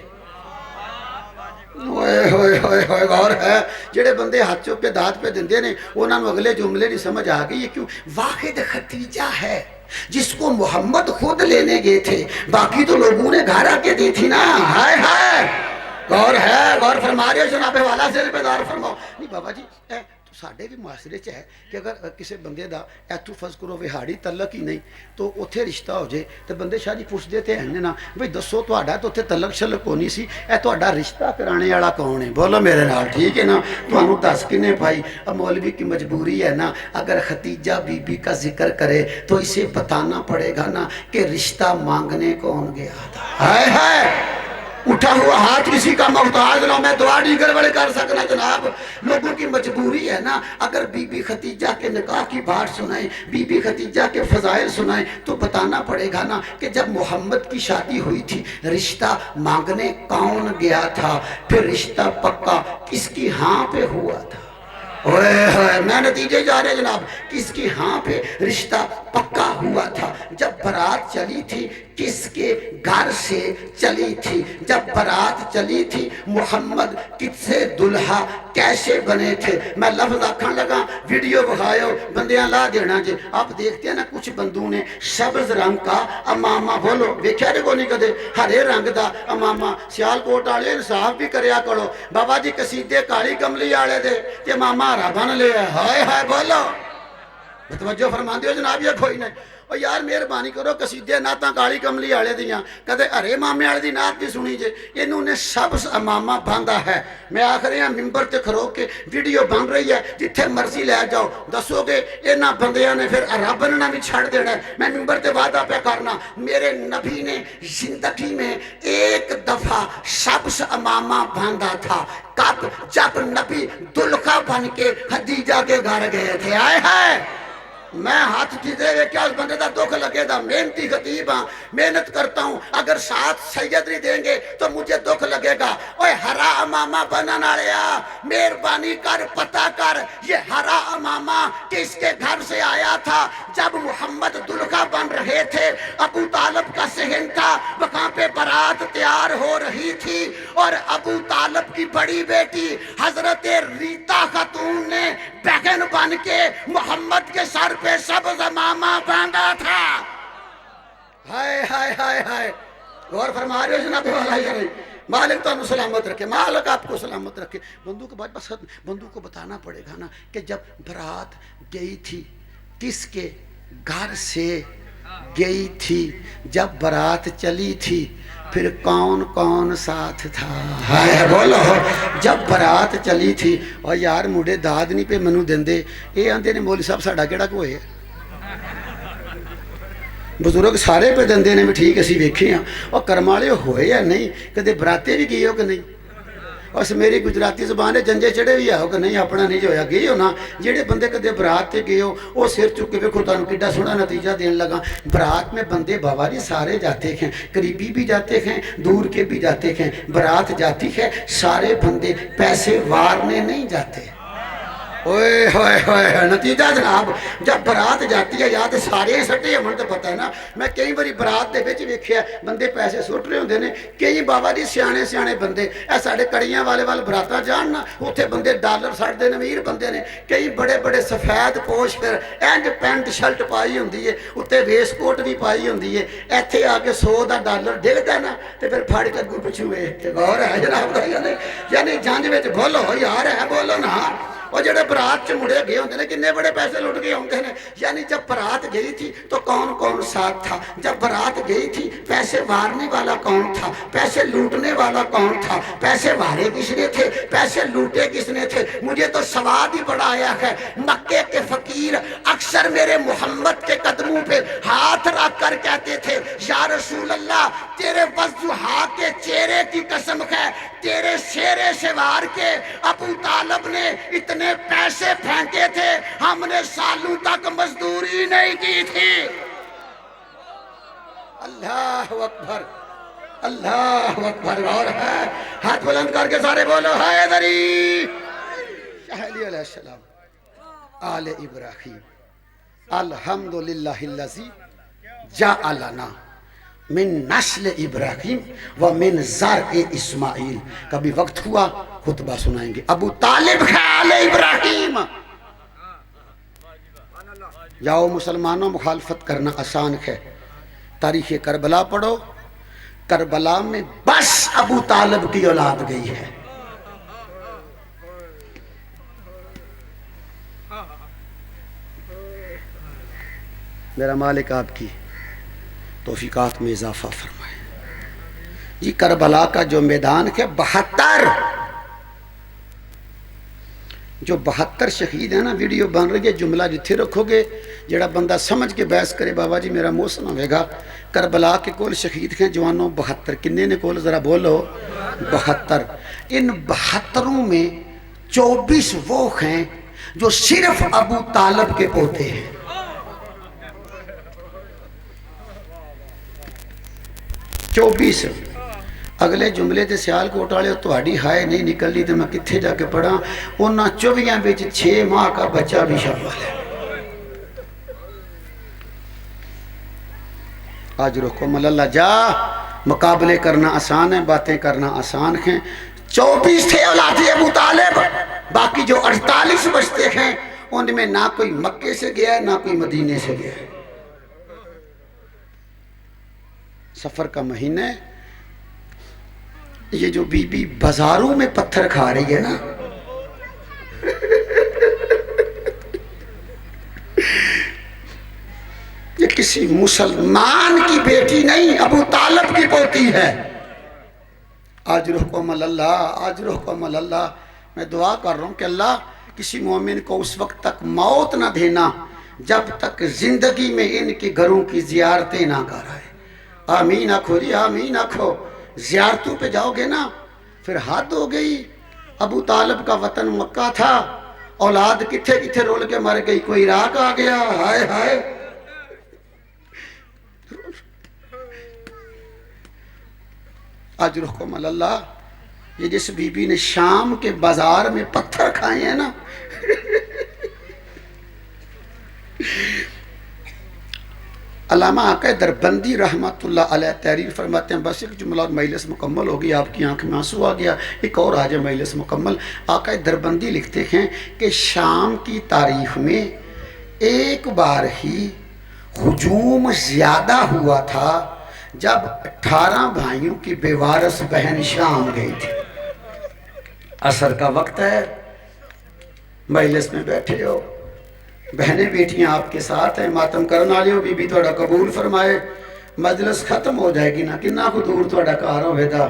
S2: اور ہے جڑے بندے ہاتھوں پہ داد پہ دندے نے انہوں نے اگلے جملے نہیں سمجھ آ گئی، یہ کیوں؟ واحد خدیجہ ہے جس کو محمد خود لینے گئے تھے، باقی تو لوگوں نے گھر آ کے دی تھی نا۔ ہائے ہائے، غور فرما رہے جناب والا سے بیدار فرماؤ۔ نہیں بابا جی تو ساڈے بھی معاشرے چ ہے کہ اگر کسی بندے دا ایتھو فرض کرو وہاڑی تعلق ہی نہیں تو اتنے رشتہ ہو جائے تو بندے شاہ جی پوچھتے تھے ہیں نا بھئی دسو تہاڈا تو اتنے تعلق شلق ہونی سی، اے تہاڈا رشتہ کرانے والا کون ہے؟ بولو میرے نال، ٹھیک ہے نا؟ تمہوں دس کنے بھائی؟ اب مولوی کی مجبوری ہے نا، اگر ختیجہ بی بی کا ذکر کرے تو اسے بتانا پڑے گا نا کہ رشتہ مانگنے کون گیا تھا۔ ہائے ہائے، اٹھا ہوا ہاتھ کسی کا محتاج نہ، میں دعا نہیں گڑبڑ کر سکنا جناب، لوگوں کی مجبوری ہے نا۔ اگر بی بی خدیجہ کے نکاح کی بات سنائیں، بی بی خدیجہ کے فضائل سنائیں تو بتانا پڑے گا نا کہ جب محمد کی شادی ہوئی تھی رشتہ مانگنے کون گیا تھا، پھر رشتہ پکا کس کی ہاں پہ ہوا تھا۔ میں نتیجے جا رہے جناب، کس کی ہاں پہ رشتہ پکا ہوا تھا؟ جب برات چلی تھی کس کے گھر سے چلی تھی؟ جب برات چلی تھی محمد کس سے دلہا کیسے بنے تھے؟ میں لفظ آکھن لگا ویڈیو بخائیو بندیاں لا دینا جی. آپ دیکھتے ہیں نا کچھ بندوں نے سبز رنگ کا امامہ، بولو ویکھیا رہے کو نہیں کدے، ہرے رنگ دا امامہ. سیال کوٹ والے انصاف بھی کریا کرو بابا جی، قصیدے کالی کملی والے دے تے امامہ ہرا بن لے. ہائے ہائے بولو، توجہ فرما دیو جناب، یہ کوئی نہیں. اور یار مہربانی کرو، قصیدے نعتاں کالی کملی والے دیاں کدے ہرے مامے والے دی نعت بھی سنی جے. انہوں نے سبز امامہ باندھا ہے. میں آخ رہا ممبر تے کھرو کے ویڈیو بن رہی ہے، جتھے مرضی لے جاؤ. دسو گے انہاں بندیاں نے پھر عرب بننا بھی چھڑ دینا ہے. میں ممبر تے وعدہ پہ کرنا، میرے نبی نے زندگی میں ایک دفعہ سبز امامہ باندھا تھا. کب؟ جب نبی دلخا بن کے خدیجہ کے گھر گئے تھے. آئے ہائے، میں ہاتھ چیزے ہوئے کیا اس بندے دا دکھ لگے دا. محنتی خطیب ہاں، محنت کرتا ہوں، اگر ساتھ سید نہیں دیں گے تو مجھے دکھ لگے گا. اوہ ہرا امامہ بنانا رہا، مہربانی کر پتہ کر یہ ہرا امامہ کس کے گھر سے آیا تھا. جب محمد دلخا بن رہے تھے، ابو طالب کا صحن تھا، وہاں پہ برات تیار ہو رہی تھی، اور ابو طالب کی بڑی بیٹی حضرت ریتا خاتون نے بہن بن کے محمد کے سر پہ سبز امامہ باندھا تھا. ہائے ہائے ہائے ہائے، غور فرما رہے ہو جناب والا ہی نہیں. مالک تو ہمیں سلامت رکھے، مالک آپ کو سلامت رکھے. بندوں کو بس بندوں کو بتانا پڑے گا نا کہ جب برات گئی تھی کس کے گھر سے گئی تھی، جب برات چلی تھی پھر کون کون ساتھ تھا. ہائے بولو، جب برات چلی تھی. اور یار مڑے داد نہیں پہ منو دیندے، اے آندے نے مولوی صاحب ساڈا کیڑا کوئی ہے. بزرگ سارے پہ دندے نے بھی ٹھیک اسی ویکھے ہیں. اور کرم والے ہوئے یا نہیں، کدے براتے بھی گئے ہو کہ نہیں؟ اور میری گجراتی زبان ہے جنجے چڑھے بھی آؤ کہ نہیں، اپنا نہیں جو ہویا گئے ہو نا. جہے بندے کدے برات تے گئے ہو وہ سر چکے ویکھو تانوں کڈا سوہنا نتیجہ دین لگا. برات میں بندے بابا جی سارے جاتے ہیں، قریبی بھی جاتے ہیں، دور کے بھی جاتے ہیں. برات جاتی ہے، سارے بندے پیسے وارنے نہیں جاتے. اوئے ہوئے ہوئے، نتیجہ جناب جب برات جاتی ہے یاد سارے سٹے ہمیں تو پتہ ہے نا. میں کئی باری برات دے وچ ویکھیا بندے پیسے سٹ رہے ہوندے نے. کئی بابا جی سیانے سیانے بندے اے ساڈے کڑیاں والے وال براتا جان نا، اوتھے بندے ڈالر سٹدے نے، امیر بندے نے. کئی بڑے بڑے سفید پوش پھر اینج پینٹ شرٹ پائی ہوندی ہے، اوتے ویس کوٹ بھی پائی ہوندی ہے. ایتھے آ کے 100 دا ڈالر ڈگدا نا تے پھر پھڑ کے اگوں پچھوں ویکھ کے غور ہے جناب. یعنی جنج وچ بولو یار ہے بولو نا. اور جڑے برات چ مڑے گئے ہوندے نے کنے بڑے پیسے لٹ گئے ہوندے نے. یعنی جب برات گئی تھی تو کون کون ساتھ تھا؟ جب برات گئی تھی پیسے وارنے والا کون تھا؟ پیسے لوٹنے والا کون تھا؟ پیسے وارے کس نے تھے؟ پیسے لوٹے کس نے تھے؟ مجھے تو سواد ہی بڑا آیا ہے. مکے کے فقیر اکثر میرے محمد کے قدموں پہ ہاتھ رکھ کر کہتے تھے یا رسول اللہ تیرے وضحا کے چہرے کی قسم ہے، تیرے شیرے سوار کے ابو طالب نے اتنے پیسے پھینکے تھے ہم نے سالوں تک مزدوری نہیں کی تھی. اللہ اکبر، اللہ اکبر. اور ہے ہاتھ بلند کر کے سارے بولو حیدری. شاہ علی علیہ السلام، آل ابراہیم، الحمدللہ الذی جعلنا من نسل ابراہیم و من زرع اسماعیل. کبھی وقت ہوا خطبہ سنائیں گے. ابو طالب ہے آل ابراہیم. جاؤ مسلمانوں، مخالفت کرنا آسان ہے. تاریخ کربلا پڑھو، کربلا میں بس ابو طالب کی اولاد گئی ہے. میرا مالک آپ کی توفیقات میں اضافہ فرمائے. جی کربلا کا جو میدان ہے 72 جو 72 شہید ہیں نا. ویڈیو بن رہی ہے، جملہ جتھے رکھو گے جڑا بندہ سمجھ کے بحث کرے بابا جی میرا موہ سنا ہوئے گا. کربلا کے کول شہید ہیں جوانوں 72. کنے نے کول ذرا بولو؟ 72. ان 72 میں 24 وہ ہیں جو صرف ابو طالب کے پوتے ہیں. 24. اگلے جملے تے سیال کوٹ والے تہاڈی ہائے نہیں نکلنی تے میں کتھے جا کے پڑھا. انہاں 24 وچ 6 ماہ کا بچہ بھی شامل ہے. آج رحم اللہ جا، مقابلے کرنا آسان ہے، باتیں کرنا آسان ہیں۔ 24 تھے اولاد ابو طالب، باقی جو 48 بچتے ہیں ان میں نہ کوئی مکے سے گیا ہے نہ کوئی مدینے سے گیا ہے۔ سفر کا مہینہ ہے، یہ جو بی بی بازاروں میں پتھر کھا رہی ہے نا، یہ کسی مسلمان کی بیٹی نہیں، ابو طالب کی پوتی ہے۔ آج رحم اللہ، آج رحم اللہ، میں دعا کر رہا ہوں کہ اللہ کسی مومن کو اس وقت تک موت نہ دینا جب تک زندگی میں ان کے گھروں کی زیارتیں نہ کر آئے۔ آمین آکھو جی، آمین آکھو۔ زیارتوں پہ جاؤ گے نا پھر حد ہو گئی۔ ابو طالب کا وطن مکہ تھا، اولاد کتھے کتھے رول کے مر گئی، کوئی عراق آ گیا، ہائے ہائے۔ آج رحم اللہ، یہ جس بی بی نے شام کے بازار میں پتھر کھائے ہیں نا، علامہ آقا دربندی رحمت اللہ علیہ تحریر فرماتے ہیں، بس ایک جملہ اور مجلس مکمل ہوگی، آپ کی آنکھ میں آنسو آ گیا، ایک اور آج مجلس مکمل۔ آقا دربندی لکھتے ہیں کہ شام کی تاریخ میں ایک بار ہی ہجوم زیادہ ہوا تھا جب 18 بھائیوں کی بیوارث بہن شام گئی تھی۔ عصر کا وقت ہے، مجلس میں بیٹھے ہو، بہنیں بیٹیاں آپ کے ساتھ ہیں، ماتم کرن والے ہو، بی بی تھوڑا قبول فرمائے، مجلس ختم ہو جائے گی نا، کنا کو دور تھوڑا کار ہوئے دا،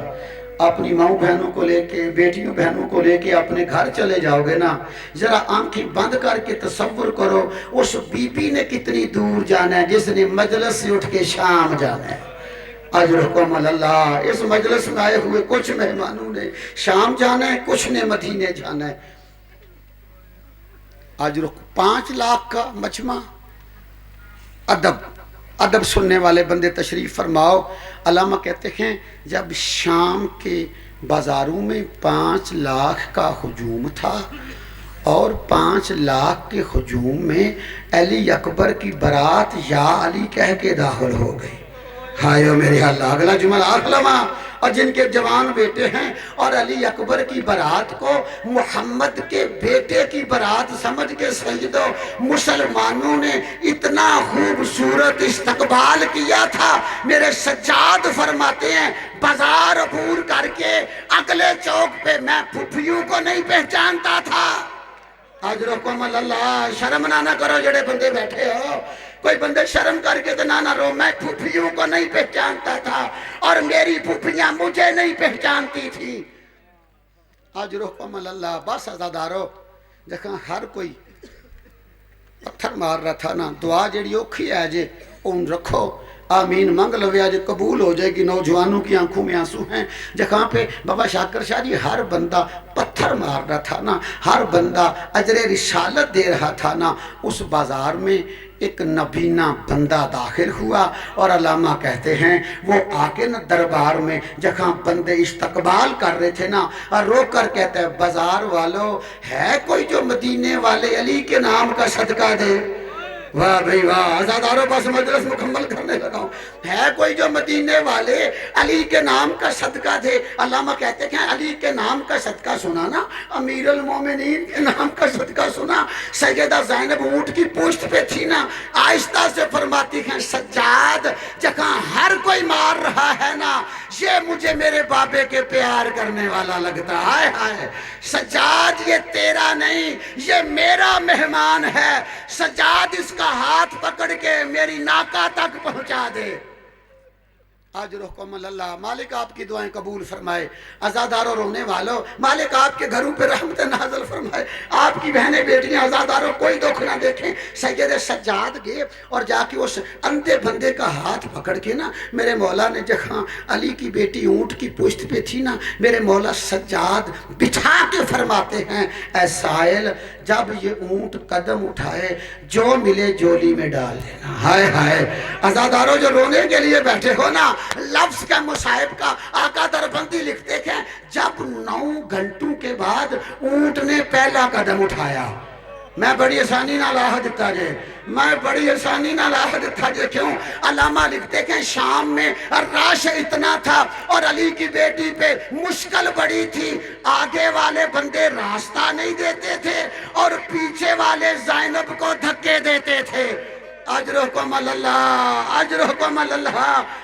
S2: اپنی ماں بہنوں کو لے کے، بیٹیوں بہنوں کو لے کے اپنے گھر چلے جاؤ گے نا، ذرا آنکھیں بند کر کے تصور کرو اس بی بی نے کتنی دور جانا ہے جس نے مجلس سے اٹھ کے شام جانا ہے۔ آج رحم اللہ، اس مجلس میں آئے ہوئے کچھ مہمانوں نے شام جانا ہے، کچھ نے مدینے جانا ہے۔ آج 5 لاکھ کا مجمع، ادب سننے والے بندے تشریف فرماؤ۔ علامہ کہتے ہیں جب شام کے بازاروں میں 5 لاکھ کا ہجوم تھا اور 5 لاکھ کے ہجوم میں علی اکبر کی برات یا علی کہہ کے داخل ہو گئی۔ ہائے میرے اللہ، اگلا جملہ علماء اور جن کے جوان بیٹے ہیں اور علی اکبر کی برات کو محمد کے بیٹے کی برات سمجھ کے سجدو، مسلمانوں نے اتنا خوبصورت استقبال کیا تھا۔ میرے سجاد فرماتے ہیں بازار عبور کر کے اگلے چوک پہ میں پھپھیوں کو نہیں پہچانتا تھا۔ آج رحم اللہ، شرم نہ کرو جڑے بندے بیٹھے ہو، کوئی بندے شرم کر کے تو نہ رو، میں پھوپھیوں کو نہیں پہچانتا تھا اور میری پھوپھیاں مجھے نہیں پہچانتی تھی۔ آج رحم اللہ، بس عزادارو، جہاں ہر کوئی پتھر مار رہا تھا نا، دعا جڑی اوکھی ہے جے اون رکھو، آمین منگ لو، آج قبول ہو جائے گی۔ نوجوانوں کی آنکھوں میں آنسو ہیں، جہاں پہ بابا شاکر شاہ جی ہر بندہ پتھر مار رہا تھا نا، ہر بندہ اجر رسالت دے رہا تھا نا، اس بازار میں ایک نبینا بندہ داخل ہوا اور علامہ کہتے ہیں وہ آکے نا دربار میں جہاں بندے استقبال کر رہے تھے نا، رو کر کہتے ہیں بازار والو ہے کوئی جو مدینے والے علی کے نام کا صدقہ دے؟ واہ بھئی واہ، آزاداروں بس مجلس مکمل کرنے لگا ہوں، ہے کوئی جو مدینے والے علی کے نام کا صدقہ دے؟ علامہ کہتے ہیں علی کے نام کا صدقہ سنا نا، امیر المومنین کے نام کا صدقہ سنا، سیدہ زینب اونٹ کی پشت پہ تھی نا، آہستہ سے فرماتی ہیں سجاد جہاں ہر کوئی مار رہا ہے نا، یہ مجھے میرے بابے کے پیار کرنے والا لگتا ہے۔ ہائے سجاد یہ تیرا نہیں، یہ میرا مہمان ہے، سجاد اس کا ہاتھ پکڑ کے میری ناکہ تک پہنچا دے۔ آج رحم اللہ، مالک آپ کی دعائیں قبول فرمائے، عزاداروں رونے والوں مالک آپ کے گھروں پہ رحمت نازل فرمائے، آپ کی بہنیں بیٹیاں عزاداروں کوئی دکھ نہ دیکھیں۔ سید سجاد گئے اور جا کے اس اندھے بندے کا ہاتھ پکڑ کے نا، میرے مولا نے جہاں علی کی بیٹی اونٹ کی پشت پہ تھی نا، میرے مولا سجاد بٹھا کے فرماتے ہیں اے سائل جب یہ اونٹ قدم اٹھائے جو ملے جولی میں ڈال دینا۔ ہائے ہائے عزاداروں جو رونے کے لیے بیٹھے ہو نا، لفظ کا مصائب کا آقا دربندی لکھتے ہیں جب 9 گھنٹوں کے بعد اونٹ نے پہلا قدم اٹھایا، میں بڑی آسانی نہ لاہ دیتا جے میں بڑی آسانی نہ لاہ دیتا جے کیوں علامہ لکھتے کہ شام میں راش اتنا تھا اور علی کی بیٹی پہ مشکل بڑی تھی آگے والے بندے راستہ نہیں دیتے تھے اور پیچھے والے زینب کو دھکے دیتے تھے اجرکم اللہ اجرکم اللہ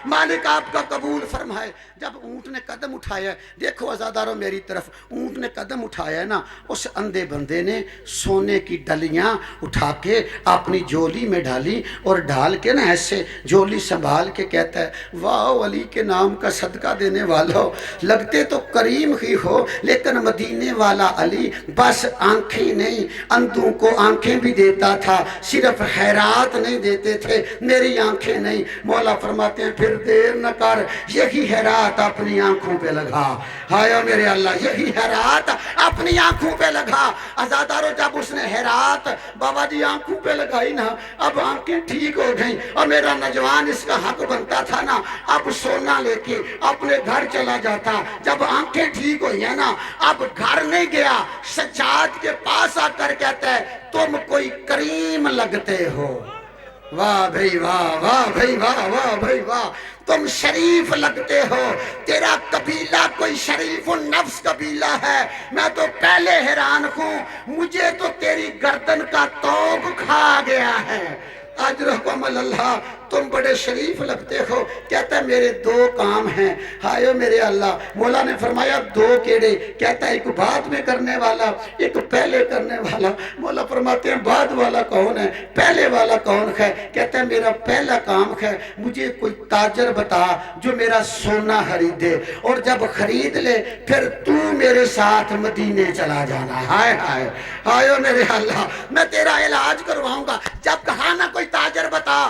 S2: مالک آپ کا قبول فرمائے جب اونٹ نے قدم اٹھایا دیکھو عزاداروں میری طرف اونٹ نے قدم اٹھایا ہے نا اس اندھے بندے نے سونے کی ڈلیاں اٹھا کے اپنی جولی میں ڈالی اور ڈال کے نا ایسے جولی سنبھال کے کہتا ہے واہ علی کے نام کا صدقہ دینے والو لگتے تو کریم ہی ہو لیکن مدینے والا علی بس آنکھیں نہیں اندھوں کو آنکھیں بھی دیتا تھا صرف خیرات نہیں دیتے تھے میری آنکھیں نہیں مولا فرماتے ہیں پھر دیر نہ کر یہی خیرات اپنی آنکھوں پہ لگا ہائے میرے اللہ یہی خیرات اپنی آنکھوں پہ لگا عزادارو جب اس نے خیرات بابا جی آنکھوں پہ لگائی نا اب آنکھیں ٹھیک ہو گئیں اور میرا نوجوان اس کا حق بنتا تھا نا اب سونا لے کے اپنے گھر چلا جاتا جب آنکھیں ٹھیک ہوئی ہیں نا اب گھر نہیں گیا سجاد کے پاس آ کر کہتا ہے تم کوئی کریم لگتے ہو واہ بھئی واہ واہ بھئی واہ واہ بھئی واہ تم شریف لگتے ہو تیرا قبیلہ کوئی شریف النفس قبیلہ ہے میں تو پہلے حیران ہوں مجھے تو تیری گردن کا توب کھا گیا ہے اجرکم اللہ تم بڑے شریف لگتے ہو کہتا ہے میرے دو کام ہیں ہائے میرے اللہ مولا نے فرمایا دو کیڑے کہتا ہے ایک بعد میں کرنے والا ایک پہلے کرنے والا مولا فرماتے ہیں بعد والا کون ہے پہلے والا کون ہے کہتا ہے میرا پہلا کام ہے مجھے کوئی تاجر بتا جو میرا سونا خریدے اور جب خرید لے پھر تو میرے ساتھ مدینے چلا جانا ہائے ہائے ہائے میرے اللہ میں تیرا علاج کرواؤں گا جب کہا نا کوئی تاجر بتا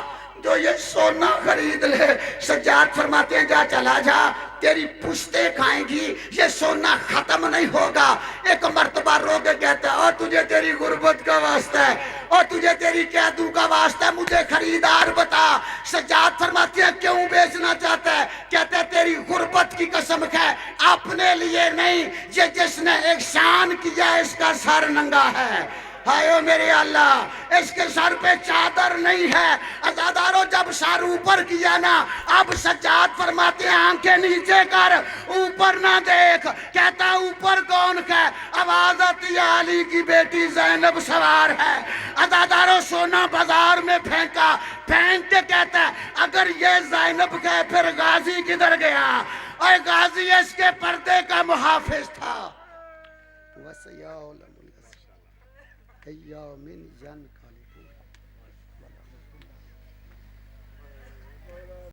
S2: جو یہ سونا خرید لے سجاد فرماتے ہیں جا چلا جا تیری پشتے کھائیں گی یہ سونا ختم نہیں ہوگا ایک مرتبہ رو کے کہتا ہے اور تجھے تیری غربت کا واسطہ ہے اور تجھے تیری قیدوں کا واسطہ ہے مجھے خریدار بتا سجاد فرماتے ہیں کیوں بیچنا چاہتا ہے کہتا ہے تیری غربت کی قسم ہے اپنے لیے نہیں یہ جس نے احسان کیا اس کا سر ننگا ہے ہائے میرے اللہ اس کے سر پہ چادر نہیں ہے عزادارو جب سر اوپر کیا نا اب سجاد فرماتے ہیں آنکھیں نیچے کر اوپر نہ دیکھ کہتا اوپر کون ہے آواز آتی ہے علی کی بیٹی زینب سوار ہے عزادارو سونا بازار میں پھینکا پھینک کے کہتا ہے اگر یہ زینب ہے پھر غازی کدھر گیا اور غازی اس کے پردے کا محافظ تھا وَسَيَعْلَمُ الْأَسْرَارَ من جن